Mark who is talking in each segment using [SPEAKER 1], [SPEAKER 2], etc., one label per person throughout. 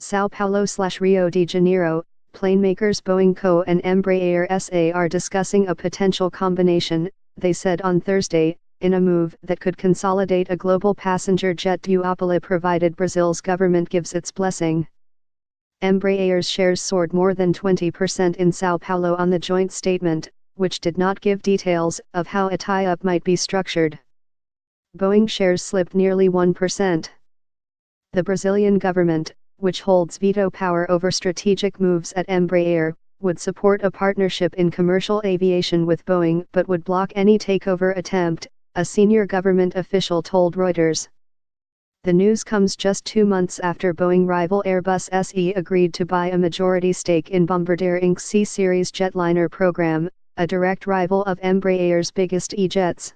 [SPEAKER 1] Sao Paulo/Rio de Janeiro, planemakers Boeing Co. and Embraer SA are discussing a potential combination, they said on Thursday, in a move that could consolidate a global passenger jet duopoly provided Brazil's government gives its blessing. Embraer's shares soared more than 20% in Sao Paulo on the joint statement, which did not give details of how a tie-up might be structured. Boeing shares slipped nearly 1%. The Brazilian government, which holds veto power over strategic moves at Embraer, would support a partnership in commercial aviation with Boeing but would block any takeover attempt, a senior government official told Reuters. The news comes just 2 months after Boeing rival Airbus SE agreed to buy a majority stake in Bombardier Inc.'s C-Series jetliner program, a direct rival of Embraer's biggest E-jets.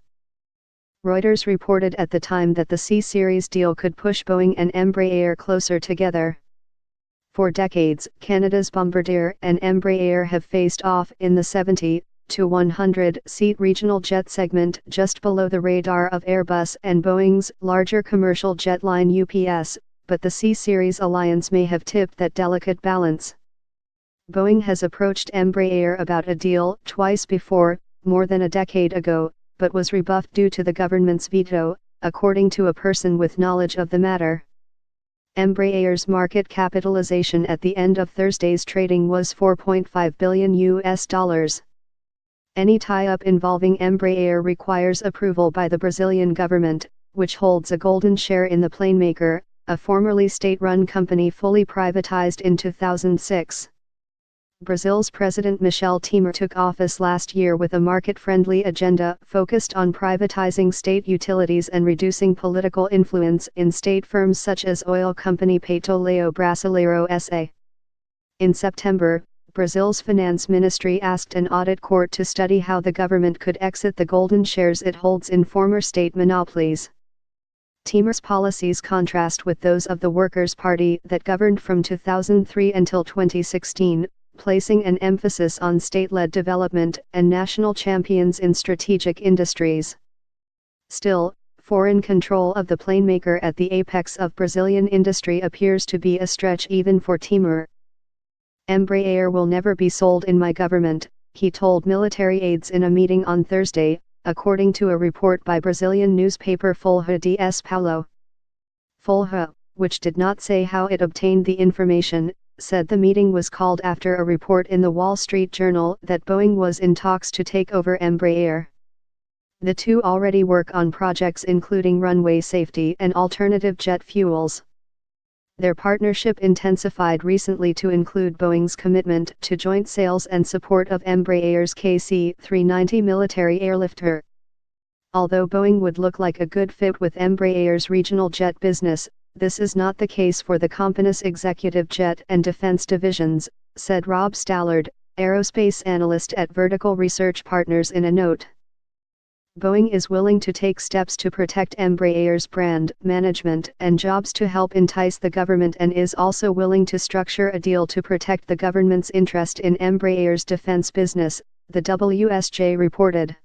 [SPEAKER 1] Reuters reported at the time that the C-Series deal could push Boeing and Embraer closer together. For decades, Canada's Bombardier and Embraer have faced off in the 70 to 100-seat regional jet segment just below the radar of Airbus and Boeing's larger commercial jetline UPS, but the C-Series alliance may have tipped that delicate balance. Boeing has approached Embraer about a deal twice before, more than a decade ago, but was rebuffed due to the government's veto, according to a person with knowledge of the matter. Embraer's market capitalization at the end of Thursday's trading was $4.5 billion. Any tie-up involving Embraer requires approval by the Brazilian government, which holds a golden share in the planemaker, a formerly state-run company fully privatized in 2006. Brazil's President Michel Temer took office last year with a market-friendly agenda focused on privatizing state utilities and reducing political influence in state firms such as oil company Petróleo Brasileiro S.A. In September, Brazil's finance ministry asked an audit court to study how the government could exit the golden shares it holds in former state monopolies. Temer's policies contrast with those of the Workers' Party that governed from 2003 until 2016, placing an emphasis on state-led development and national champions in strategic industries. Still, foreign control of the planemaker at the apex of Brazilian industry appears to be a stretch even for Temer. Embraer will never be sold in my government, he told military aides in a meeting on Thursday, according to a report by Brazilian newspaper Folha de São Paulo. Folha, which did not say how it obtained the information, said the meeting was called after a report in the Wall Street Journal that Boeing was in talks to take over Embraer. The two already work on projects including runway safety and alternative jet fuels. Their partnership intensified recently to include Boeing's commitment to joint sales and support of Embraer's KC-390 military airlifter. Although Boeing would look like a good fit with Embraer's regional jet business, this is not the case for the company's executive jet and defense divisions, said Rob Stallard, aerospace analyst at Vertical Research Partners in a note. Boeing is willing to take steps to protect Embraer's brand, management and jobs to help entice the government and is also willing to structure a deal to protect the government's interest in Embraer's defense business, the WSJ reported.